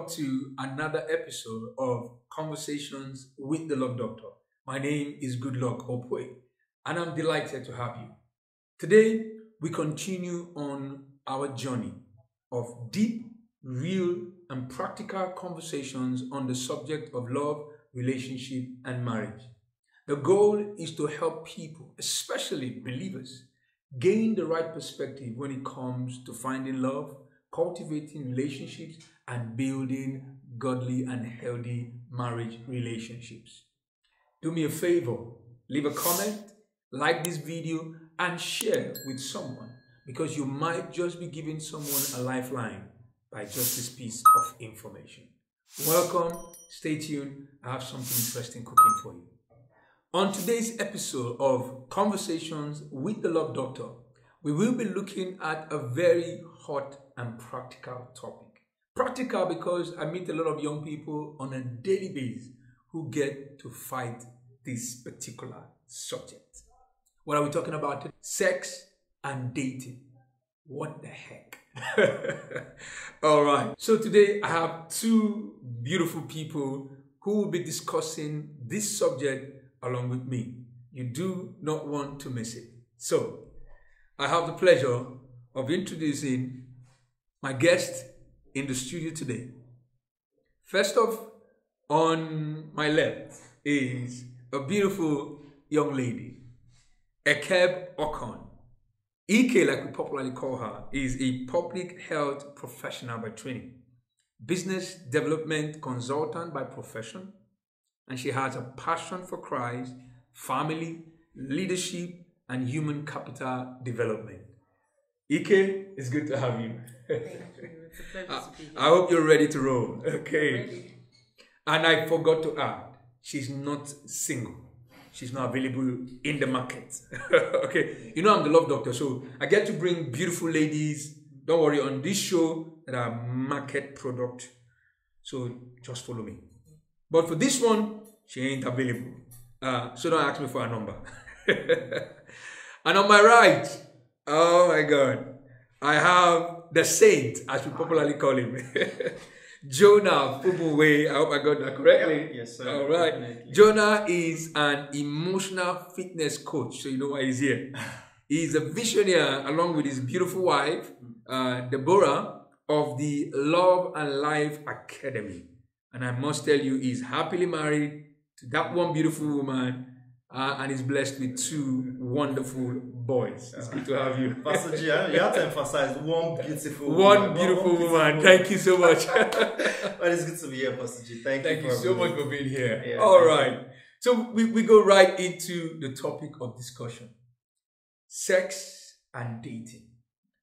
welcome to another episode of Conversations with the Love Doctor. My name is Goodluck Opwe, and I'm delighted to have you. Today, we continue on our journey of deep, real, and practical conversations on the subject of love, relationship, and marriage. The goal is to help people, especially believers, gain the right perspective when it comes to finding love, cultivating relationships, and building godly and healthy marriage relationships. Do me a favor, leave a comment, like this video, and share with someone, because you might just be giving someone a lifeline by just this piece of information. Welcome, stay tuned, I have something interesting cooking for you. On today's episode of Conversations with the Love Doctor, we will be looking at a very hot and practical topic. Practical because I meet a lot of young people on a daily basis who get to fight this particular subject. What are we talking about today? Sex and dating. What the heck? All right. So today I have two beautiful people who will be discussing this subject along with me. You do not want to miss it. So I have the pleasure of introducing my guest in the studio today. First off, on my left is a beautiful young lady, Ekeb Okon. Ike, like we popularly call her, is a public health professional by training, business development consultant by profession, and she has a passion for Christ, family, leadership, and human capital development. Ike, it's good to have you. Thank you. It's a pleasure to be here. I hope you're ready to roll. Okay. Ready. And I forgot to add, she's not single. She's not available in the market. Okay. You know I'm the love doctor, so I get to bring beautiful ladies, don't worry, on this show that are market product. So just follow me. But for this one, she ain't available. So don't ask me for a number. And on my right, oh my God, I have the saint, as we popularly call him, Jonah Fubuwe. I hope I got that correctly. Yes, sir. All right. Definitely. Jonah is an emotional fitness coach, so you know why he's here. He's a visionary along with his beautiful wife, Deborah, of the Love and Life Academy. And I must tell you, he's happily married to that one beautiful woman, and is blessed with two wonderful boys. It's good to have you. Pastor G, you have to emphasize one beautiful woman. One beautiful woman. Thank you so much. But it's good to be here, Pastor G. Thank you so much for being here. Yeah, all right. So we go right into the topic of discussion. Sex and dating.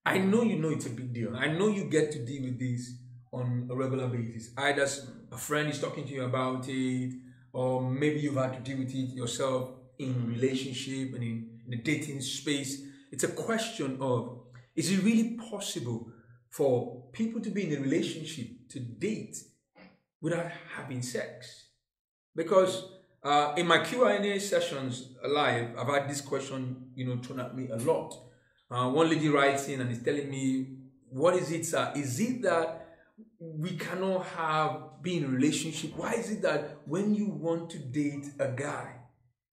I know you know it's a big deal. I know you get to deal with this on a regular basis. Either a friend is talking to you about it, or maybe you've had to deal with it yourself in relationship and in the dating space. It's a question of, is it really possible for people to be in a relationship, to date, without having sex? Because in my Q&A sessions live, I've had this question, thrown at me a lot. One lady writes in and is telling me, what is it, sir? Is it that we cannot be in a relationship? Why is it that when you want to date a guy,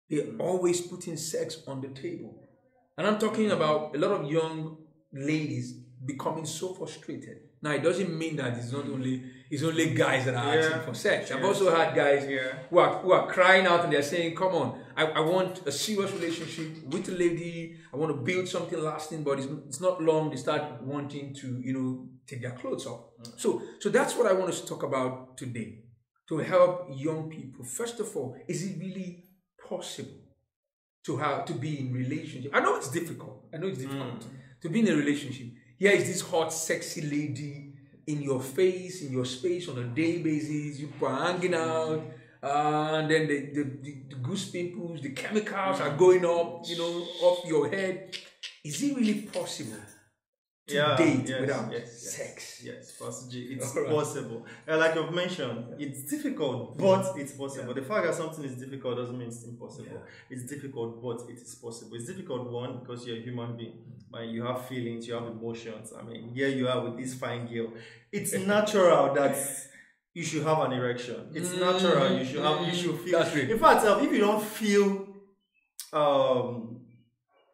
they're always putting sex on the table? And I'm talking about a lot of young ladies becoming so frustrated. Now, it doesn't mean that it's only guys that are asking for sex. I've also had guys who are crying out and they're saying, come on, I want a serious relationship with a lady. I want to build something lasting, but it's not long. They start wanting to, take their clothes off. So that's what I want us to talk about today, to help young people. First of all, is it really possible to be in relationship? I know it's difficult. To be in a relationship. Here is this hot, sexy lady in your face, in your space on a daily basis. You are hanging out, and then the goose pimples, the chemicals are going up, off your head. Is it really possible to date without sex? Yes, Pastor G, it's possible. Like you've mentioned, it's difficult, but it's possible. The fact that something is difficult doesn't mean it's impossible. It's difficult, but it is possible. It's difficult, one, because you're a human being. You have feelings, you have emotions. Here you are with this fine girl. It's natural that you should have an erection. It's natural. You should feel. That's it. In fact, if you don't feel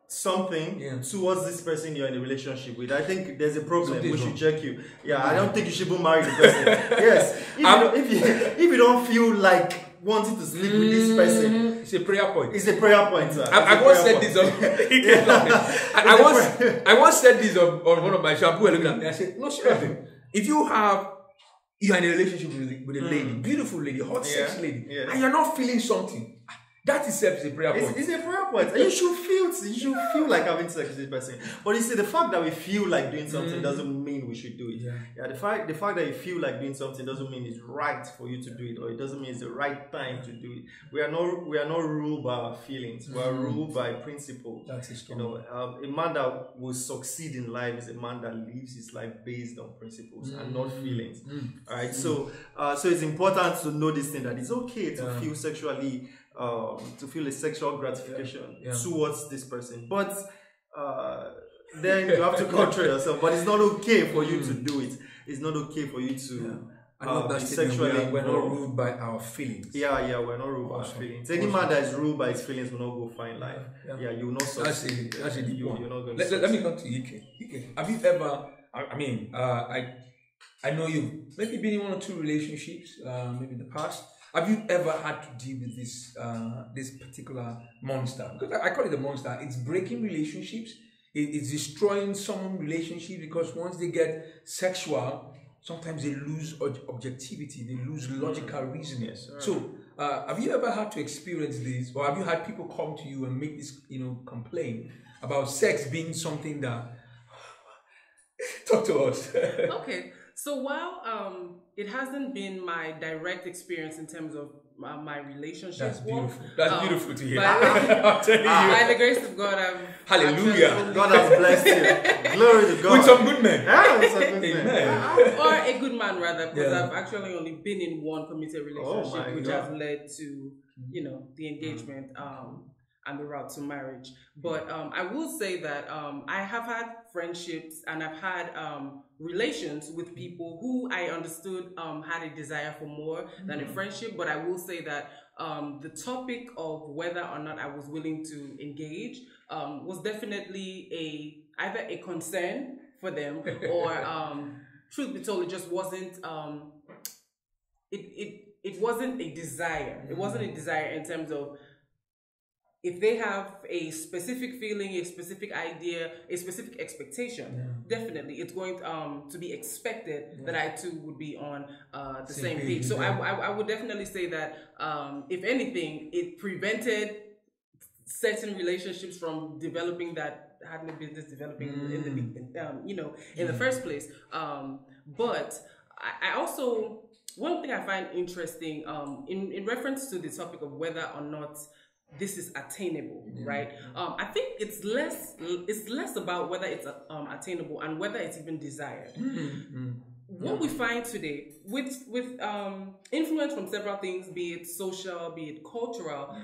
something towards this person you're in a relationship with, I think there's a problem. We should check you. Yeah, I don't think you should even marry the person. Yes, if you don't feel like wanting to sleep with this person, it's a prayer point. It's a prayer point, sir. I once said this on. I once said this on one of my shampoo. Looking at me, I said, no, seriously. If you're in a relationship with a lady, beautiful lady, hot, sexy lady, and you're not feeling something, that itself is a prayer point. It's a prayer point. And you should feel like having sex with this person. But you see, the fact that we feel like doing something doesn't mean we should do it. Yeah, the fact that you feel like doing something doesn't mean it's right for you to do it, or it doesn't mean it's the right time to do it. We are not ruled by our feelings. We are ruled by principles. That's a strong. You know, a man that will succeed in life is a man that lives his life based on principles and not feelings. All right. So it's important to know this thing, that it's okay to feel sexually. To feel a sexual gratification towards this person, but then you have to control yourself. But it's not okay for you to do it. It's not okay for you to be sexually. We're not ruled by our feelings. Yeah, we're not ruled by our feelings. Any man that is ruled by his feelings will not go far in life. Yeah, you will not succeed. That's a deep one. You're not going Let me come to EK. Have you ever? I know you've maybe been in one or two relationships, maybe in the past. Have you ever had to deal with this particular monster? Because I call it a monster. It's breaking relationships. It's destroying some relationship, because once they get sexual, sometimes they lose objectivity. They lose logical reasoning. Yes, right. So, have you ever had to experience this, or have you had people come to you and make this, complaint about sex being something that? Talk to us. Okay. So while it hasn't been my direct experience in terms of my relationship, that's beautiful. That's beautiful to hear. I'm telling you, by the grace of God, hallelujah. God has blessed you. Glory to God. With some good men. Yeah, with some good men. Or a good man, rather, because I've actually only been in one committed relationship, which has led to the engagement and the route to marriage. But I will say that I have had friendships and I've had relations with people who I understood had a desire for more than a friendship. But I will say that the topic of whether or not I was willing to engage was definitely either a concern for them, or truth be told, it just wasn't it wasn't a desire. It wasn't a desire in terms of, if they have a specific feeling, a specific idea, a specific expectation, definitely it's going to be expected that I too would be on the same page. So I would definitely say that if anything, it prevented certain relationships from developing that had no business developing in the first place. But I also, one thing I find interesting in reference to the topic of whether or not this is attainable, right? I think it's less about whether it's attainable and whether it's even desired. What we find today with influence from several things, be it social, be it cultural,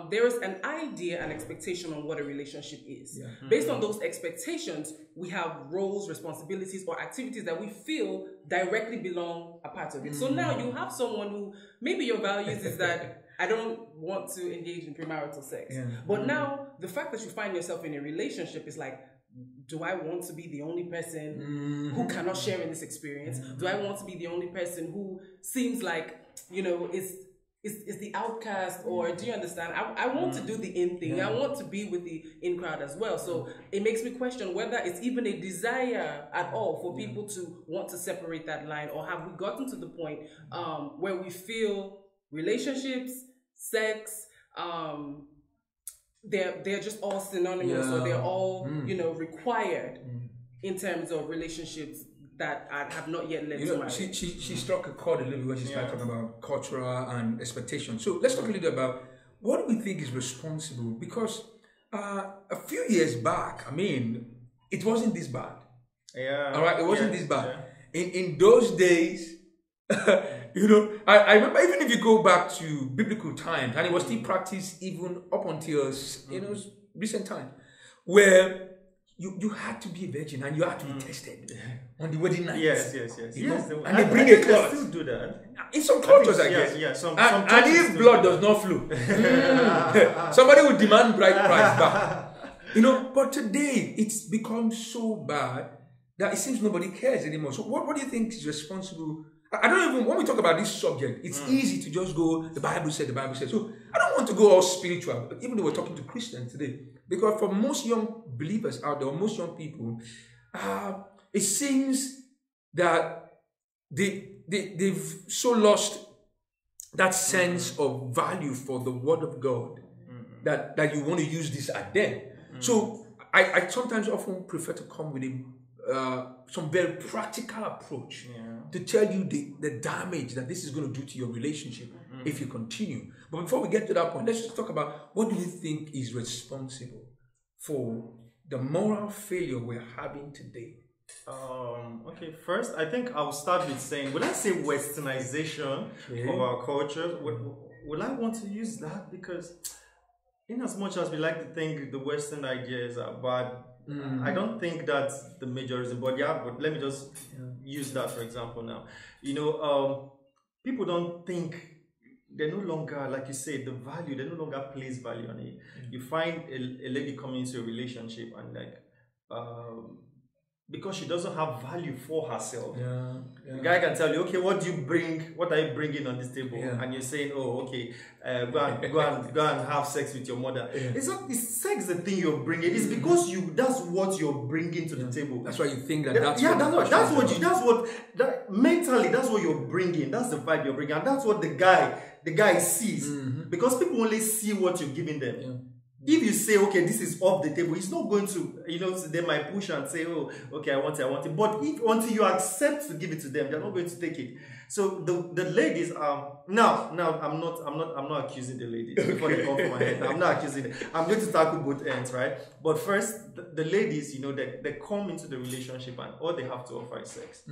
there is an idea and expectation on what a relationship is. Based on those expectations, we have roles, responsibilities, or activities that we feel directly belong a part of it. So now you have someone who maybe your values is that I don't want to engage in premarital sex. But now the fact that you find yourself in a relationship is like, do I want to be the only person who cannot share in this experience? Do I want to be the only person who seems like, is the outcast? Or do you understand? I want to do the in thing. I want to be with the in crowd as well. So it makes me question whether it's even a desire at all for people to want to separate that line, or have we gotten to the point where we feel relationships, sex, they're just all synonymous, or they're all required in terms of relationships that have not yet led to marriage. She struck a chord a little bit when she started talking about cultural and expectation. So let's talk a little about what do we think is responsible, because a few years back, it wasn't this bad. All right, it wasn't this bad. In those days, I remember, even if you go back to biblical times, and it was still practiced even up until recent time, where you had to be a virgin and you had to be tested on the wedding night. Yes. And they bring a cloth. Still do that. In some cultures, I guess. Yeah, some and if blood does not flow, somebody will demand bride price back. But today it's become so bad that it seems nobody cares anymore. So what do you think is responsible? I don't even, when we talk about this subject, it's easy to just go, the Bible said. So I don't want to go all spiritual, even though we're talking to Christians today. Because for most young believers out there, or most young people, it seems that they've so lost that sense of value for the Word of God that you want to use this at them. So I sometimes often prefer to come with some very practical approach to tell you the damage that this is going to do to your relationship if you continue. But before we get to that point, let's just talk about what do you think is responsible for the moral failure we're having today. Okay, first I think I'll start with saying, will I say westernization of our culture? Will I want to use that? Because in as much as we like to think the Western ideas are bad, I don't think that's the major reason. But let me just use that for example now. People don't think, they no longer, like you said, the value, they no longer place value on it. You find a lady coming into a relationship and because she doesn't have value for herself. The guy can tell you, okay, what are you bringing on this table? And you're saying, oh, okay, go and have sex with your mother. It's not, is sex the thing you're bringing? It's because that's what you're bringing to the table. That's why you think that mentally, that's what you're bringing. That's the vibe you're bringing. And that's what the guy sees. Because people only see what you're giving them. If you say, okay, this is off the table, he's not going to, they might push and say, oh, okay, I want it. But until you accept to give it to them, they're not going to take it. So the ladies are now I'm not accusing the ladies before they come from my head. I'm not accusing them. I'm going to tackle both ends, right? But first, the ladies, they come into the relationship and all they have to offer is sex.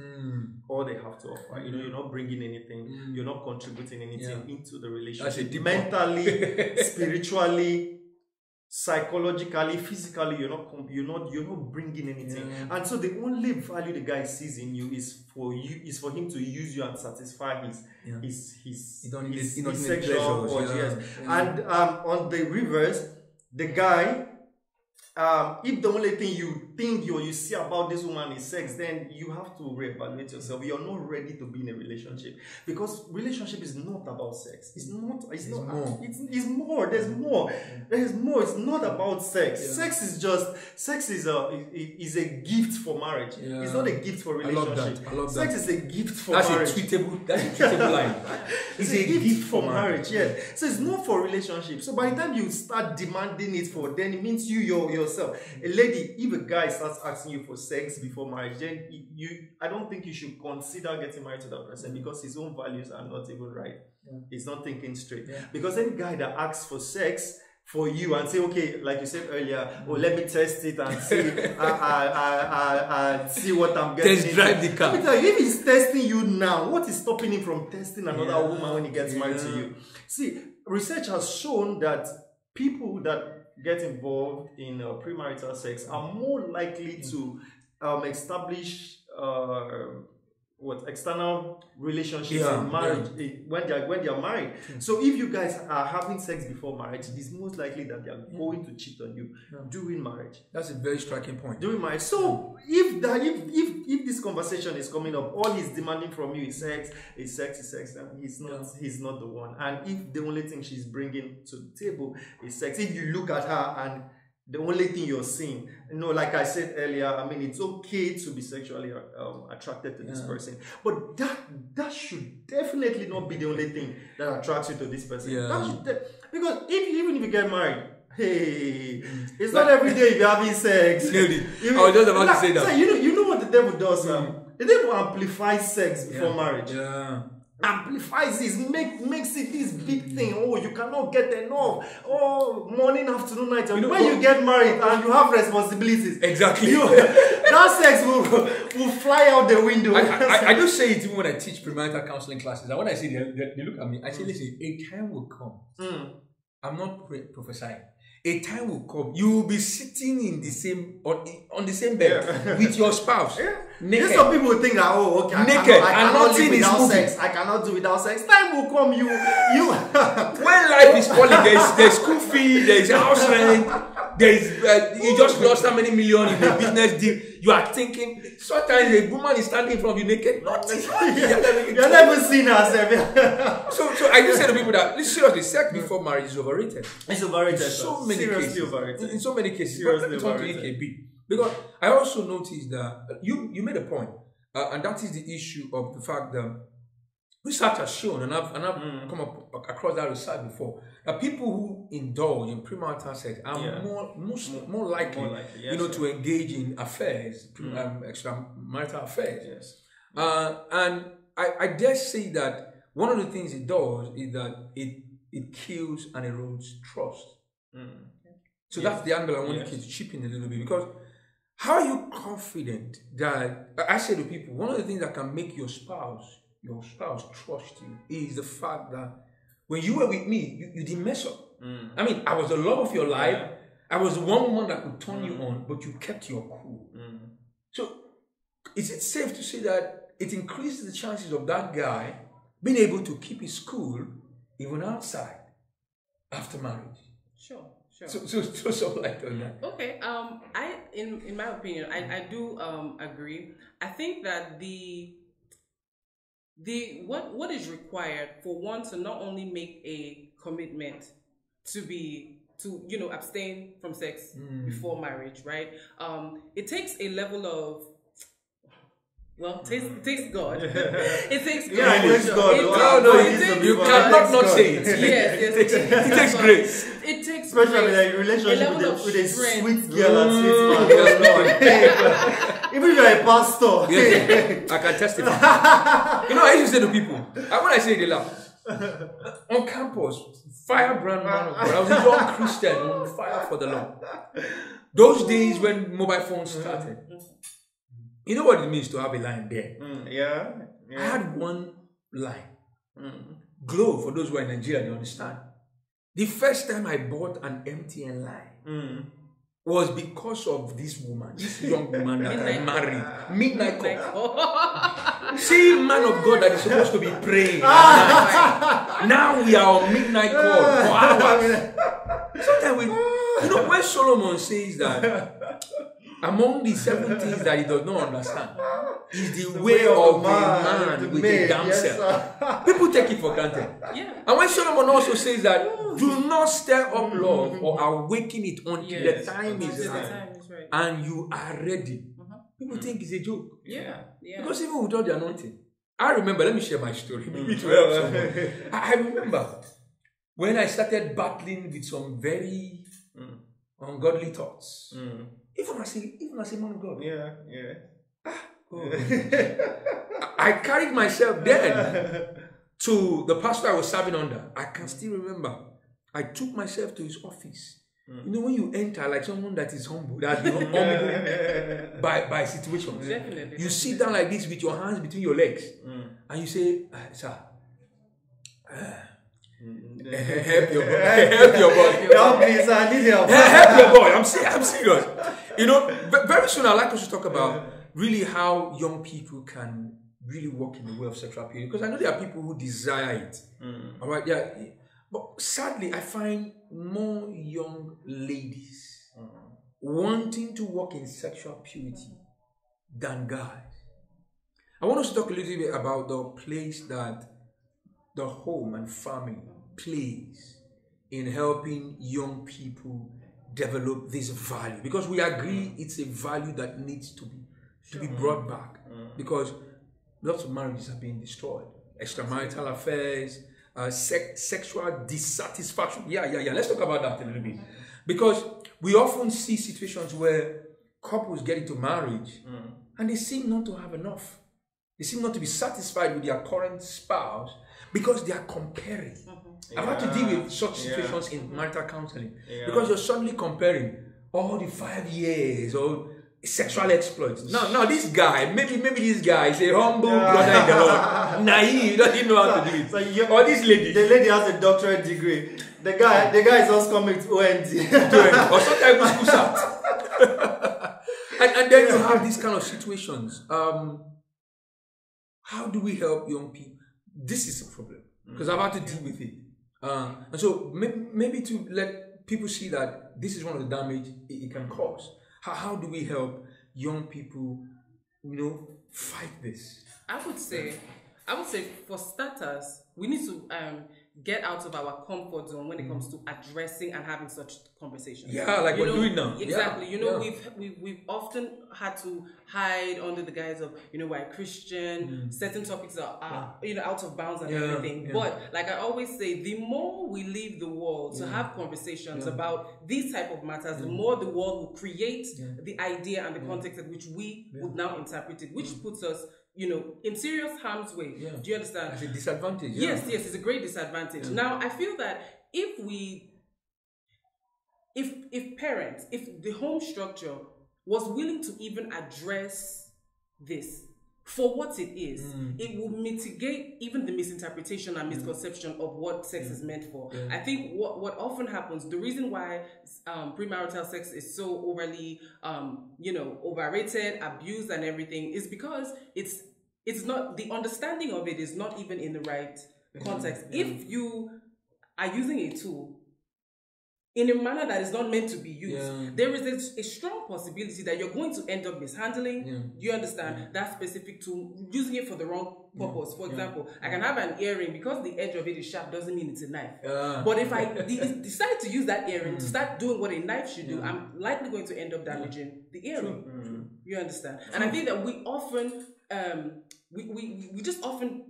All they have to offer. You're not bringing anything. You're not contributing anything into the relationship. Mentally, spiritually, psychologically, physically, you're not bringing anything. And so the only value the guy sees in you is for him to use you and satisfy his sexual urges. And on the reverse, the guy, if the only thing you think or you see about this woman is sex, then you have to reevaluate yourself. You're not ready to be in a relationship, because relationship is not about sex. It's more. There's more. It's not about sex. Sex is a gift for marriage. It's not a gift for relationship. I love that. Sex is a gift for marriage. That's a tweetable line. It's a gift for marriage. So it's not for relationship. So by the time you start demanding it for, then it means you yourself. A lady, if a guy starts asking you for sex before marriage, then I don't think you should consider getting married to that person, because his own values are not even right. He's not thinking straight. Because any guy that asks for sex for you and say, okay, like you said earlier, oh, let me test it and see see what I'm getting. Test drive the car. Let me tell you, if he's testing you now, what is stopping him from testing another woman when he gets married to you? See, research has shown that people that get involved in premarital sex are more likely to establish external relationships in marriage when they are married. So if you guys are having sex before marriage, it is most likely that they are going to cheat on you during marriage. That's a very striking point. During marriage. So if this conversation is coming up, all he's demanding from you is sex, then he's not the one. And if the only thing she's bringing to the table is sex, if you look at her and the only thing you're seeing, like I said earlier, I mean, it's okay to be sexually attracted to this person, but that should definitely not be the only thing that attracts you to this person. Because even if you get married, hey, it's not every day you're having sex. I was just about to say that. So you know what the devil does? The devil amplifies sex before marriage. Amplifies this, makes it this big thing. Oh, you cannot get enough. Oh, morning, afternoon, night. And when you get married and you have responsibilities, exactly, that sex will fly out the window. I do say it even when I teach premarital counseling classes. And when I say they look at me, I say, listen, a time will come. I'm not prophesying. a time will come. You will be sitting in the same on the same bed with your spouse. Naked. Some people think that naked I cannot live without moving. sex. I cannot do without sex. Time will come. You. When life is falling, there's school fee, there's house rent, there's you just lost how many million in the business deal. You are thinking sometimes a woman is standing in front of you naked. You're never seen herself. So I just say to people that seriously, sex before marriage is overrated. It's overrated. So many Seriously cases. overrated. In so many cases. Seriously But let me talk to EKB. Because I also noticed that you made a point, and that is the issue of the fact that research has shown, and I've come up across that research before, that people who indulge in premarital sex are more likely, yes, to engage in affairs, extramarital affairs. Yes. And I dare say that one of the things it does is that it kills and erodes trust. So that's the angle I want to chip in a little bit, because how are you confident that, I say to people, one of the things that can make your spouse trust you is the fact that when you were with me, you didn't mess up. I mean, I was the love of your life. Yeah. I was the one woman that could turn you on, but you kept your cool. So is it safe to say that it increases the chances of that guy being able to keep his cool even outside after marriage? Sure. So like that. Okay. In my opinion, I do agree. I think that what is required for one to not only make a commitment to abstain from sex before marriage, right? It takes a level of it takes God. It takes God. Yeah, it takes God. You cannot not say it. Yes. It takes grace. It takes especially grace. in a relationship with a strength. sweet girl and sweet man. Even if you're a pastor. Yes, I can testify. I used to say to people, when I say they laugh, on campus, firebrand man of God, I was a young Christian on fire for the Lord. Those days when mobile phones started, you know what it means to have a line there? Yeah. I had one line. Glow, for those who are in Nigeria, they understand. The first time I bought an MTN line was because of this woman, this young woman that I married. Midnight call. See, man of God that is supposed to be praying. Now we are on midnight call for hours. Sometimes when Solomon says that among the 7 things that he does not understand is the way of the man with a damsel. People take it for granted. Yeah. And when Solomon also says that do not stir up love or awaken it until the time is right and you are ready. People think it's a joke. Yeah. Because even without the anointing, I remember, let me share my story. Maybe to help someone. I remember when I started battling with some very ungodly thoughts. Even as a man of God. Yeah. I carried myself then to the pastor I was serving under. I can still remember. I took myself to his office. When you enter like someone that is humble, that has been humbled by situations. Definitely. You sit down like this with your hands between your legs, and you say, "Sir, help your boy. Help your boy. Help me, sir. I need help. Help your boy. I'm serious. Very soon I'd like us to talk about really how young people can really walk in the way of sexual purity, because I know there are people who desire it. All right, yeah. But sadly, I find more young ladies wanting to walk in sexual purity than guys. I want us to talk a little bit about the place that the home and family plays in helping young people develop this value, because we agree it's a value that needs to be brought back, because lots of marriages are being destroyed, extramarital affairs, sexual dissatisfaction. Yeah. Let's talk about that a little bit, because we often see situations where couples get into marriage and they seem not to have enough. They seem not to be satisfied with their current spouse because they are comparing. I've had to deal with such situations in marital counseling, because you're suddenly comparing all the 5 years or sexual exploits. No, this guy, maybe this guy is a humble brother in the Lord, naive, doesn't know how to do it. So or this lady. The lady has a doctorate degree. The guy is also coming to OND. Or sometimes we school out. and then you have these kind of situations. How do we help young people? This is a problem because I've had to deal with it. And so maybe to let people see that this is one of the damage it can cause. How do we help young people, fight this? I would say for starters, we need to get out of our comfort zone when it comes to addressing and having such conversations. Yeah, like we're doing now. Exactly. Yeah. We've often had to hide under the guise of we're Christian. Certain topics are out of bounds and everything. Yeah. But like I always say, the more we leave the world to have conversations about these type of matters, the more the world will create the idea and the context in which we would now interpret it, which puts us in serious harm's way. Yeah. Do you understand? It's a disadvantage. Yes, it's a great disadvantage. Yeah. Now, I feel that if parents, if the home structure was willing to even address this for what it is, it will mitigate even the misinterpretation and misconception of what sex is meant for. Yeah. I think what often happens, the reason why premarital sex is so overly, overrated, abused and everything is because it's not, the understanding of it is not even in the right context. Yeah. If you are using a tool in a manner that is not meant to be used, there is a strong possibility that you're going to end up mishandling. Do you understand? That specific tool, using it for the wrong purpose. For example, I can have an earring, because the edge of it is sharp doesn't mean it's a knife. But if I decide to use that earring to start doing what a knife should do, I'm likely going to end up damaging the earring. You understand? And I think that we often we just often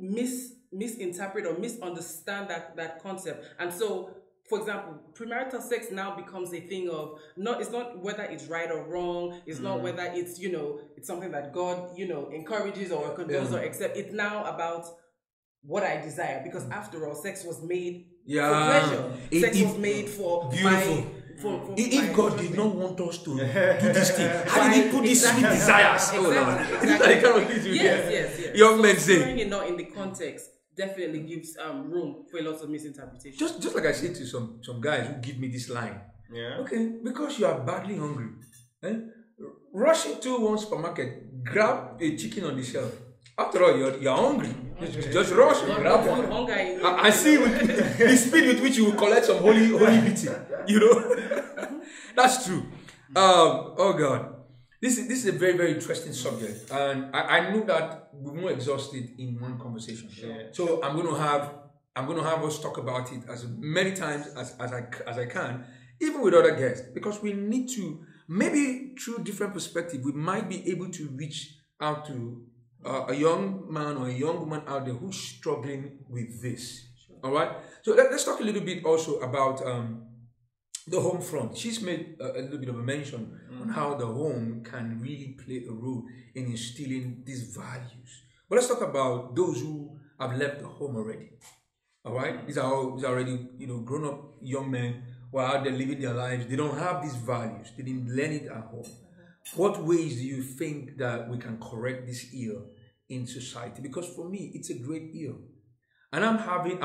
misinterpret or misunderstand that concept. And so, for example, premarital sex now becomes a thing of it's not whether it's right or wrong. It's not whether it's it's something that God encourages or condones or accepts. It's now about what I desire, because after all, sex was made for pleasure. Sex was made for beautiful. If God did not want us to do this thing, how did He put these sweet desires? Exactly. Yes. Young men say, throwing it not in the context definitely gives room for a lot of misinterpretation. Just like I say to some guys who give me this line. Yeah. Okay, because you are badly hungry, rush into one supermarket, grab a chicken on the shelf. After all, you're hungry. Just rush, grab one. I see with the speed with which you will collect some holy beating. That's true. Oh God, this is a very, very interesting subject, and I know that we won't exhaust it in one conversation. Sure. So I'm going to have us talk about it as many times as I can, even with other guests, because we need to, maybe through different perspective, we might be able to reach out to a young man or a young woman out there who's struggling with this. Sure. All right. So let's talk a little bit also about the home front. She's made a little bit of a mention on how the home can really play a role in instilling these values. But let's talk about those who have left the home already. All right. These are already grown up young men who are out there living their lives. They don't have these values. They didn't learn it at home. What ways do you think that we can correct this ill in society? Because for me, it's a great ill. And I'm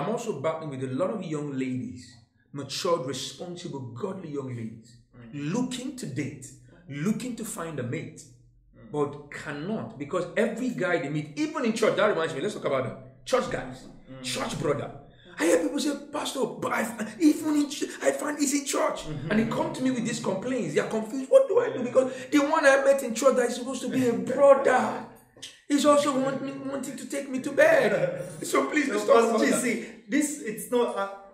also battling with a lot of young ladies, matured, responsible, godly young ladies, looking to date, looking to find a mate, but cannot, because every guy they meet, even in church, that reminds me, let's talk about that. Church guys, church brother. I hear people say, Pastor, but I find it's in church. And they come to me with these complaints. They are confused. What do I do? Because the one I met in church that is supposed to be a brother is also wanting to take me to bed. So please, let's talk about that. See, it's not...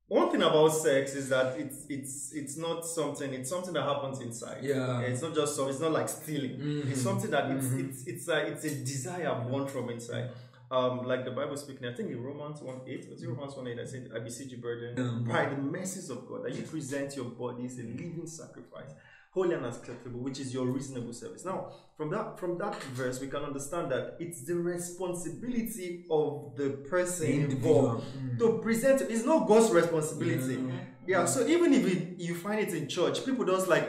One thing about sex is that it's not something. It's something that happens inside. Yeah. It's not just so. It's not like stealing. It's something that it's a desire born from inside. Like the Bible speaking, I think in Romans 1:8, was it Romans 1:8? I said, I beseech you, brethren, by the mercies of God, that you present your bodies a living sacrifice, holy and acceptable, which is your reasonable service. Now, from that verse, we can understand that it's the responsibility of the person involved to present it. It's not God's responsibility. Yeah. So even if you find it in church, people don't like,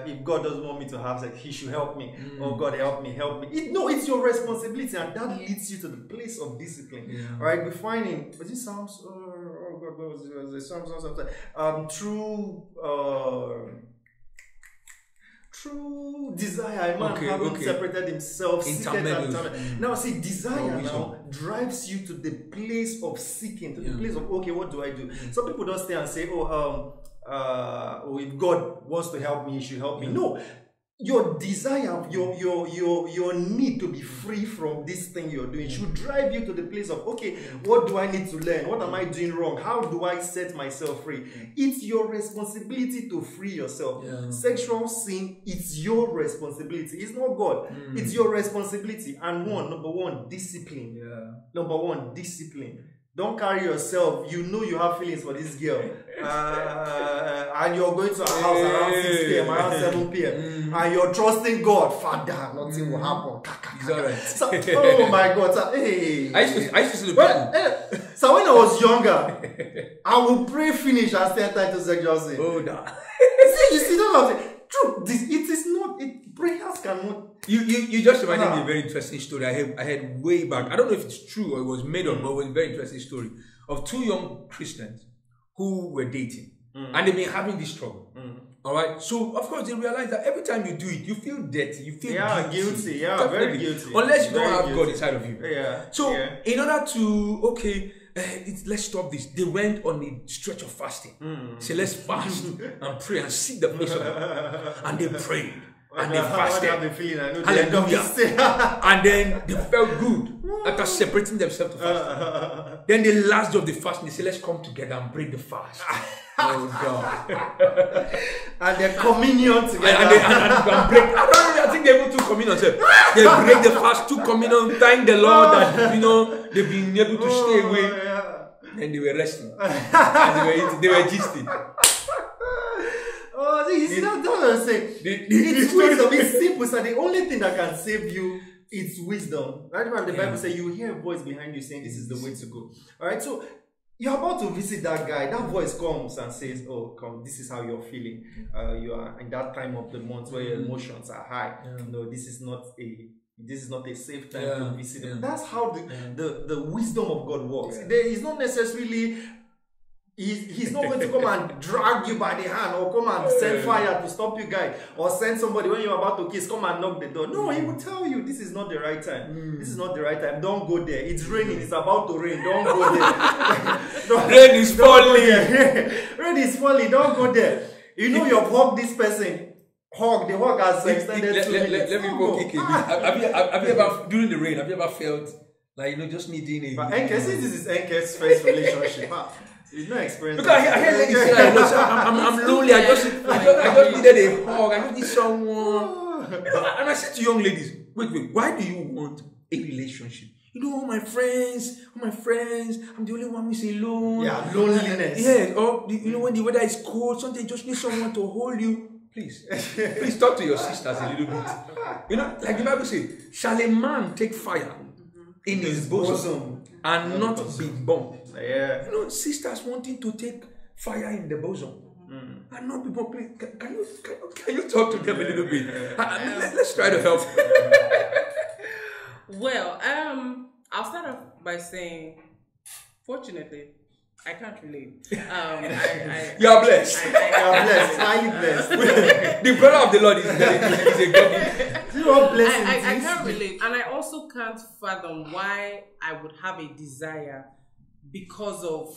if God doesn't want me to have sex, He should help me. Oh God, help me. It's your responsibility, and that leads you to the place of discipline. Yeah. Right? We find in, was it Psalms? Oh God, was a song, true desire. A man having separated himself, now see, desire now drives you to the place of seeking, to the place of what do I do? Some people don't stay and say, if God wants to help me, he should help me. No. Your desire, your need to be free from this thing you're doing should drive you to the place of, what do I need to learn? What am I doing wrong? How do I set myself free? It's your responsibility to free yourself. Sexual sin, it's your responsibility. It's not God. It's your responsibility. And number one, discipline. Number one, discipline. Don't carry yourself. You know you have feelings for this girl. And you're going to her house around 6 p.m., around 7 p.m. And you're trusting God. Father, nothing will happen. It's alright. So, oh my God. So, hey. I used to see the people. So when I was younger, I would pray finish and stay entitled to sexual sin. Oh, no. You see, that's what I'm saying. True, it is not, prayers cannot. You just reminded me of a very interesting story I had way back. I don't know if it's true or it was made up, but it was a very interesting story of 2 young Christians who were dating. And they've been having this trouble. All right. So of course they realize that every time you do it, you feel dirty. You feel guilty. Yeah, very guilty. Unless you don't have God inside of you. Yeah. So in order to let's stop this. They went on a stretch of fasting. Say let's fast and pray and seek the face of God. And they prayed. And they fasted. Hallelujah. And then they felt good after separating themselves to fast. Then the last day of the fast, they say, let's come together and break the fast. Oh God. And their communion together. And break. I think they even took communion. They break the fast, took communion, thank the Lord that they've been able to stay away. And they were resting. And they were gisting. Oh, you see, that's what I'm saying. It's wisdom. It's simple. So the only thing that can save you is wisdom. That's why the Bible says you hear a voice behind you saying this is the way to go. Alright, so you're about to visit that guy. That voice comes and says, oh, come, this is how you're feeling. You are in that time of the month where your emotions are high. No, this is not a safe time to visit him. That's how the wisdom of God works. There is not necessarily. He's not going to come and drag you by the hand or come and send fire to stop you guys or send somebody when you're about to kiss, come and knock the door. No, he will tell you this is not the right time. This is not the right time. Don't go there. It's raining. It's about to rain. Don't go there. Rain is falling. Rain is falling. Don't go there. You know you've hugged this person. The hug has extended 2 minutes. Let me go kick it. Have you ever, during the rain, have you ever felt like, just needing a... But Enke, since this is Enke's first relationship, it's not experience. Because I hear ladies say, I'm lonely. I just needed a hug. I just need someone. And I said to young ladies, wait, why do you want a relationship? All my friends, I'm the only one who's alone. Yeah, loneliness. Yeah, or when the weather is cold, sometimes you just need someone to hold you. Please talk to your sisters a little bit. Like the Bible says, shall a man take fire in his bosom and not be burned? Yeah. Sisters wanting to take fire in the bosom and not be burned. Please, can you talk to them a little bit? Let's try to help. Well, I'll start off by saying, fortunately, I can't relate. You are blessed. You are blessed. Highly blessed. The brother of the Lord is a God. You are blessed. I can't relate, and I also can't fathom why I would have a desire because of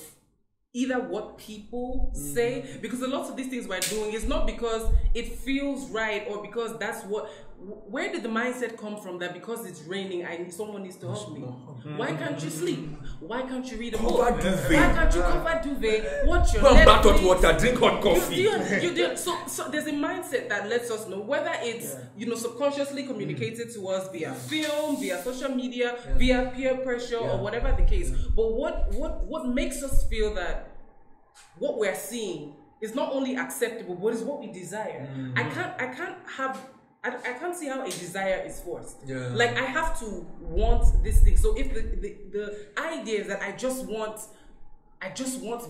either what people say, because a lot of these things we're doing is not because it feels right or because that's what. Where did the mindset come from that because it's raining, someone needs to help me? Why can't you sleep? Why can't you read a book? Why can't you cover duvet? Watch your Netflix. Bath hot water, drink hot coffee. So there's a mindset that lets us know whether it's subconsciously communicated to us via film, via social media, via peer pressure, or whatever the case. But what makes us feel that what we're seeing is not only acceptable, but is what we desire. I can't see how a desire is forced. Like I have to want this thing. So if the idea is that I just want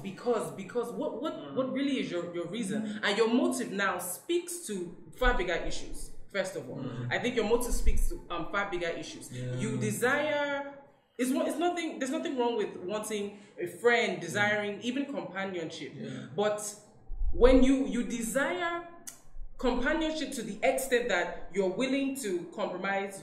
because what really is your reason? And your motive now speaks to far bigger issues. First of all, I think your motive speaks to far bigger issues. You desire It's nothing. There's nothing wrong with wanting a friend, desiring even companionship. But when you desire companionship to the extent that you're willing to compromise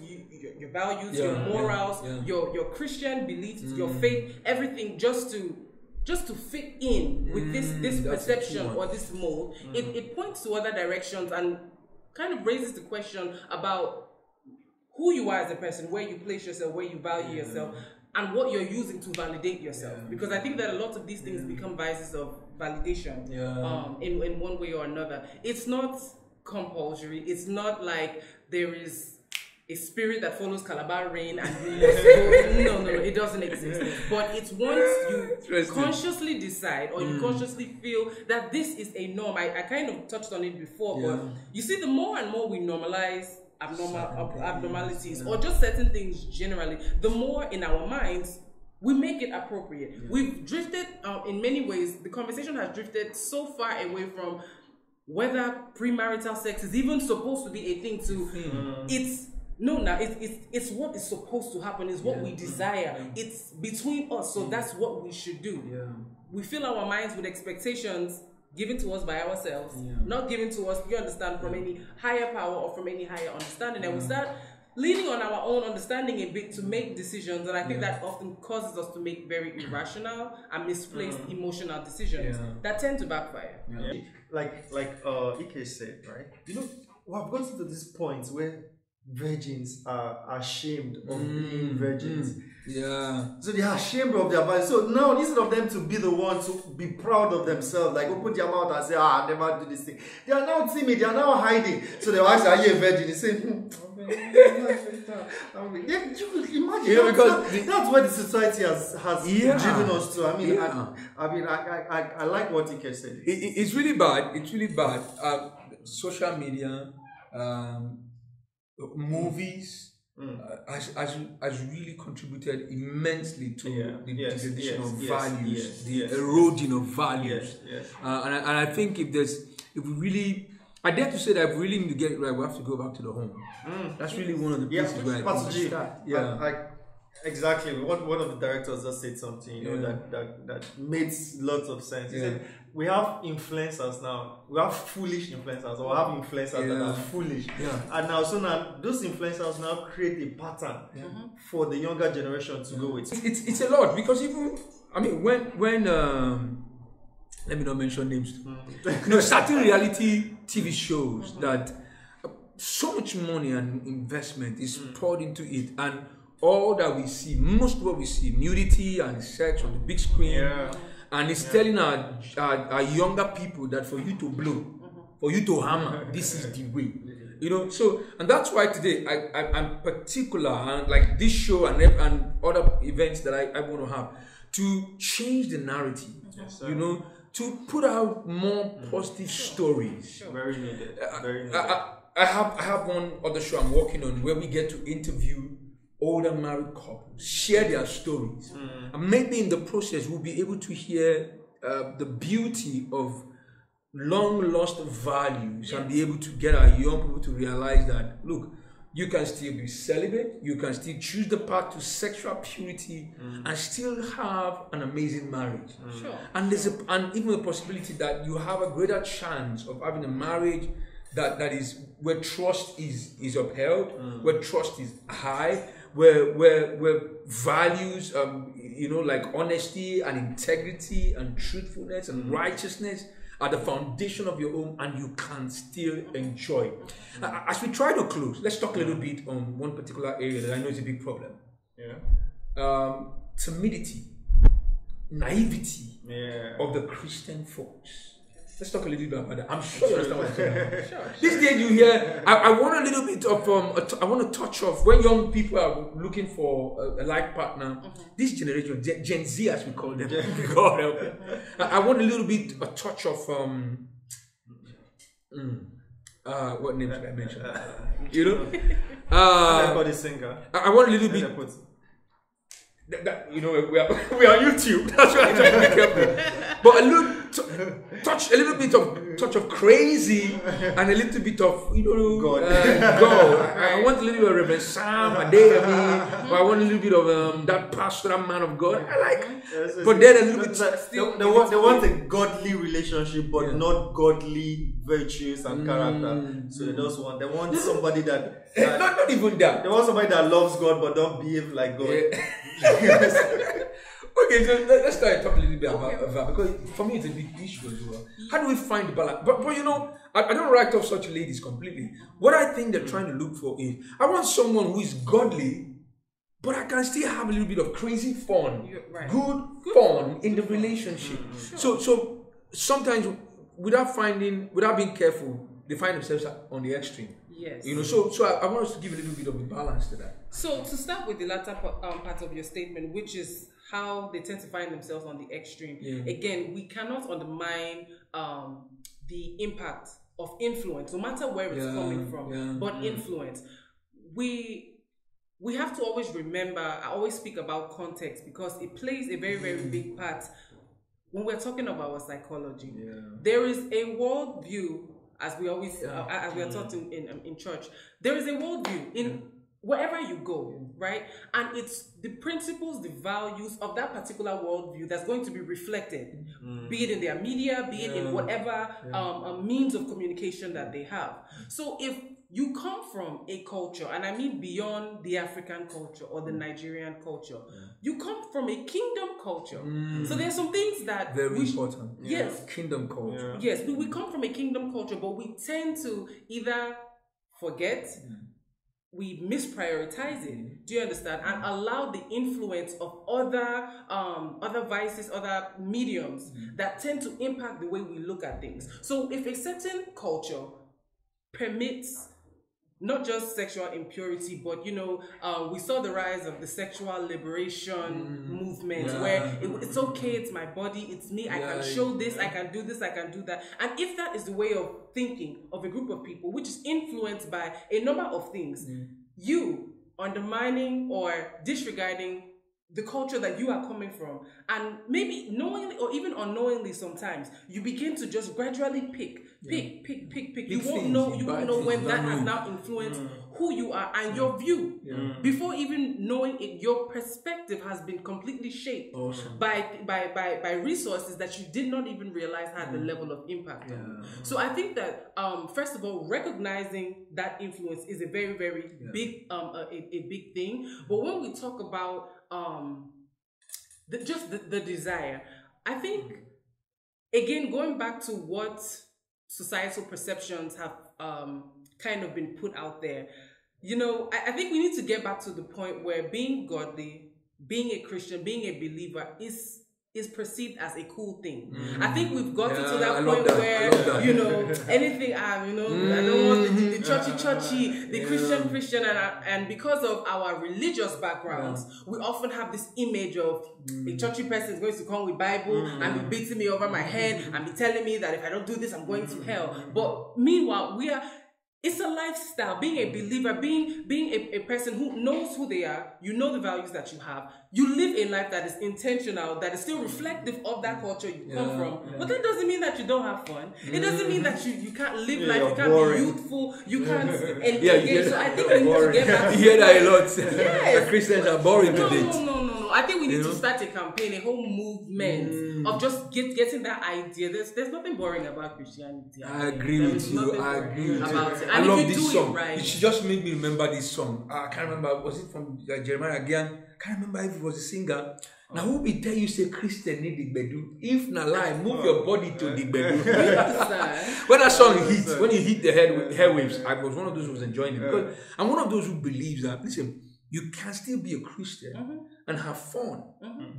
your values, your morals, your Christian beliefs, your faith, everything, just to fit in with this perception or this mold, it points to other directions and kind of raises the question about who you are as a person, where you place yourself, where you value yourself, and what you're using to validate yourself. Because I think that a lot of these things become vices of validation in one way or another. It's not compulsory. It's not like there is a spirit that follows Calabar rain and you must go. No, it doesn't exist. But it's once you consciously decide or you consciously feel that this is a norm. I kind of touched on it before, but you see, the more and more we normalize abnormalities or just certain things generally, the more in our minds we make it appropriate. We've drifted in many ways. The conversation has drifted so far away from whether premarital sex is even supposed to be a thing to it's what is supposed to happen, is what we desire. It's between us, so that's what we should do. We fill our minds with expectations given to us by ourselves, not given to us, you understand, from any higher power or from any higher understanding. And we start leaning on our own understanding a bit to make decisions, and I think that often causes us to make very irrational and misplaced emotional decisions that tend to backfire. Like Ike said, right? You know, we have gotten to this point where virgins are ashamed of being virgins. So they are ashamed of their body. So now, instead of them to be the ones to be proud of themselves, like open their mouth and say, I never do this thing, they are now timid, they are now hiding. So they will ask, are you a virgin? They say, imagine because that's what the society has driven us to. I like what Ike said. It's really bad. It's really bad. Social media, movies has really contributed immensely to the degradation of values, the erosion of values. And I think if we really, I dare to say that if we really need to get it right, we have to go back to the home. That's really one of the places where I think we start. Exactly. One of the directors just said something, that made lots of sense. He said, we have influencers now. We have foolish influencers, or we have influencers that are foolish. And now those influencers now create a pattern for the younger generation to go with. It's a lot, because even, I mean, when let me not mention names. Certain reality TV shows that so much money and investment is poured into it, and all that we see, most of what we see, nudity and sex on the big screen, and it's telling our younger people that for you to blow, for you to hammer, this is the way. So, and that's why today I'm particular, and like this show and other events that I want to have, to change the narrative, to put out more positive stories. Very needed. Very needed. I have one other show I'm working on where we get to interview older married couples, share their stories, and maybe in the process we'll be able to hear the beauty of long lost values and be able to get our young people to realize that, look, you can still be celibate, you can still choose the path to sexual purity and still have an amazing marriage. And there's and even the possibility that you have a greater chance of having a marriage that is where trust is upheld, where trust is high, where values, like honesty and integrity and truthfulness and righteousness are the foundation of your home, and you can still enjoy. As we try to close, let's talk a little bit on one particular area that I know is a big problem. Timidity, naivety of the Christian folks. Let's talk a little bit about that. I'm sure you understand what I'm saying. This day you hear, I want a little bit of, I want to touch off when young people are looking for a life partner. This generation, Gen Z as we call them, God help them. I want a little bit, a touch of, what name should I mention? Everybody singer. I want a little bit. you know, we are on YouTube. That's why I try to be careful. But a little bit of crazy and a little bit of, you know, God. I want a little bit of Reverend Sam Adeyemi, but I want a little bit of that pastoral man of God. I like, but then a little bit. They want a godly relationship, but not godly virtues and character. So they want somebody that not even that. They want somebody that loves God but don't behave like God. Okay, so let's start to talk a little bit about that, because for me it's a big issue as well. How do we find the balance? But you know, I don't write off such ladies completely. What I think they're trying to look for is, I want someone who is godly, but I can still have a little bit of crazy fun, good fun in the relationship. So sometimes without being careful, they find themselves on the extreme. Yes. You know, so I want us to give a little bit of a balance to that. So to start with the latter part of your statement, which is how they tend to find themselves on the extreme. Yeah. Again, we cannot undermine the impact of influence, no matter where it's coming from. But influence, we have to always remember. I always speak about context because it plays a very, very big part when we're talking about our psychology. Yeah. There is a worldview, as we always as we are taught in church. There is a worldview in wherever you go, right? And it's the principles, the values of that particular worldview that's going to be reflected, be it in their media, be it in whatever means of communication that they have. So if you come from a culture, and I mean beyond the African culture or the Nigerian culture, you come from a kingdom culture. So there's some things that very important. Yes, kingdom culture. Yes, we come from a kingdom culture, but we tend to either forget, we misprioritize it. Do you understand? And allow the influence of other vices, other mediums that tend to impact the way we look at things. So if a certain culture permits not just sexual impurity, but you know, we saw the rise of the sexual liberation movement, where it's okay, it's my body, it's me, I can show this, I can do this, I can do that. And if that is the way of thinking of a group of people, which is influenced by a number of things, you undermining or disregarding the culture that you are coming from, and maybe knowingly or even unknowingly sometimes, you begin to just gradually pick. You won't know when that has now influenced who you are and your view. Before even knowing it, your perspective has been completely shaped by resources that you did not even realize had the level of impact on you. So I think that first of all, recognizing that influence is a very, very big a big thing. But when we talk about the desire, I think, again, going back to what societal perceptions have kind of been put out there, you know, I think we need to get back to the point where being godly, being a Christian, being a believer is perceived as a cool thing. I think we've gotten to that point where, you know, anything, I don't want the churchy, the Christian, and because of our religious backgrounds, we often have this image of a churchy person is going to come with Bible and be beating me over my head and be telling me that if I don't do this, I'm going to hell. But meanwhile, it's a lifestyle. Being a believer, being a person who knows who they are, you know the values that you have. You live a life that is intentional, that is still reflective of that culture you come from. But that doesn't mean that you don't have fun. It doesn't mean that you can't live life, you can't be youthful, you can't engage. So I think we need to get back to you hear that a lot. Yes. Christians are boring to date. No. I think we need to start a campaign, a whole movement of just getting that idea. There's nothing boring about Christianity. I agree with you. I agree with you. I love this song. Right. It just made me remember this song. I can't remember. Was it from Jeremiah again? I can't remember if it was a singer. Now who will tell you say Christian need the bedu? If na lie, move your body to the bedu. When that song hit, when it hit the airwaves, I was one of those who was enjoying it. Because I'm one of those who believes that, listen, you can still be a Christian and have fun.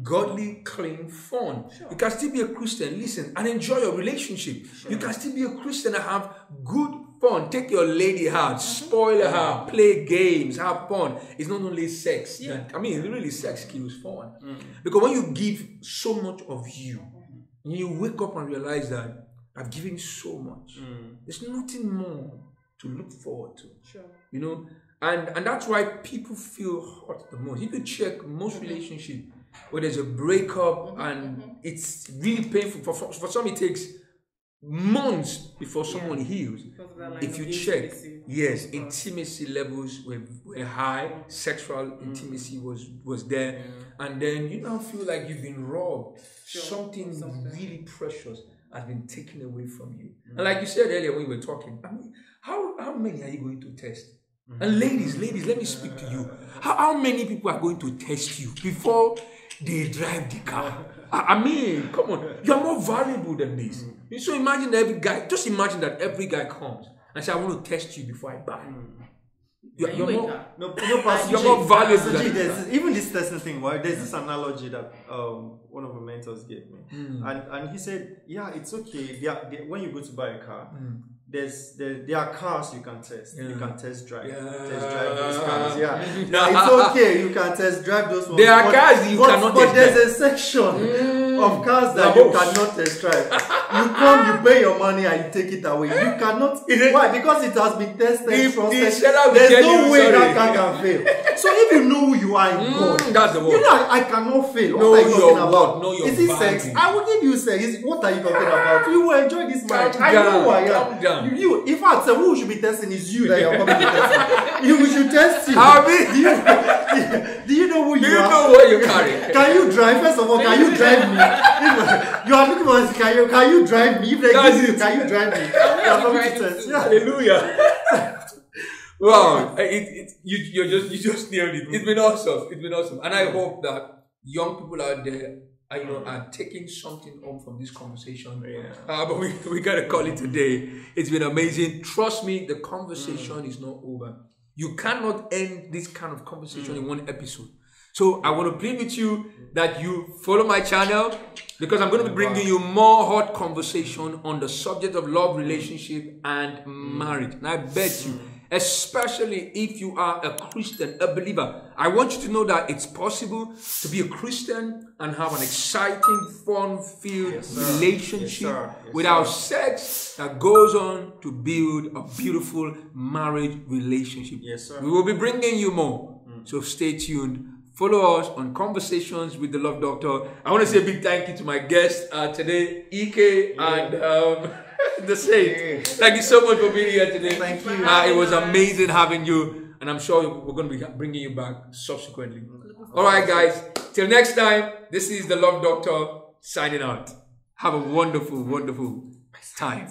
Godly, clean fun. Sure. You can still be a Christian, listen, and enjoy your relationship. Sure. You can still be a Christian and have good fun. Take your lady out, spoil her, play games, have fun. It's not only sex. Really sex kills fun. Because when you give so much of you, and you wake up and realize that I've given so much, there's nothing more to look forward to. Sure. You know, And that's why people feel hurt the most. If you check most relationships where there's a breakup and it's really painful, for some it takes months before someone heals. If you check, yes, intimacy levels were high, sexual intimacy was there, and then you now feel like you've been robbed. Something really precious has been taken away from you. And like you said earlier when we were talking, I mean, how many are you going to test? And ladies, let me speak to you. How many people are going to test you before they drive the car? I mean, come on, you're more valuable than this. So imagine that every guy comes and says, I want to test you before I buy. You're more valuable than this. Even this testing thing, right? There's this analogy that one of my mentors gave me. And he said, yeah, it's okay. When you go to buy a car, there are cars you can test. You can test drive. Test drive those cars. Now it's okay. You can test drive those ones. There are cars you cannot test drive. But there's a section of cars that you cannot test drive. You come, you pay your money, and you take it away. You cannot. Why? Because it has been tested. There's no way that car can fail. So if you know who you are in God, that's the word. You know I cannot fail. What are you talking about? Is it sex? I will give you sex. What are you talking about? You will enjoy this marriage. I know who I am. You, in fact, who should be testing is you that you're coming to test. We should test you. Do you know who you are? Do you know what you carry? Can you drive? First of all, can you drive me? You are looking for can you drive me? If they give you, can you drive me? You are coming to test. Hallelujah. Wow, you just nailed it. It's been awesome, and I hope that young people out there are taking something home from this conversation. But we gotta call it today. It's been amazing. Trust me, the conversation is not over. You cannot end this kind of conversation in one episode. So I want to plead with you that you follow my channel, because I'm going to be bringing you more hot conversation on the subject of love, relationship, and marriage. And I bet you, especially if you are a Christian, a believer, I want you to know that it's possible to be a Christian and have an exciting, fun-filled relationship without sex that goes on to build a beautiful marriage relationship. We will be bringing you more. So stay tuned. Follow us on Conversations with the Love Doctor. I want to say a big thank you to my guests today, Ike and the Saint. Thank you so much for being here today. Thank you. It was amazing having you, and I'm sure we're going to be bringing you back subsequently. All right, guys. Till next time, this is the Love Doctor signing out. Have a wonderful, wonderful time.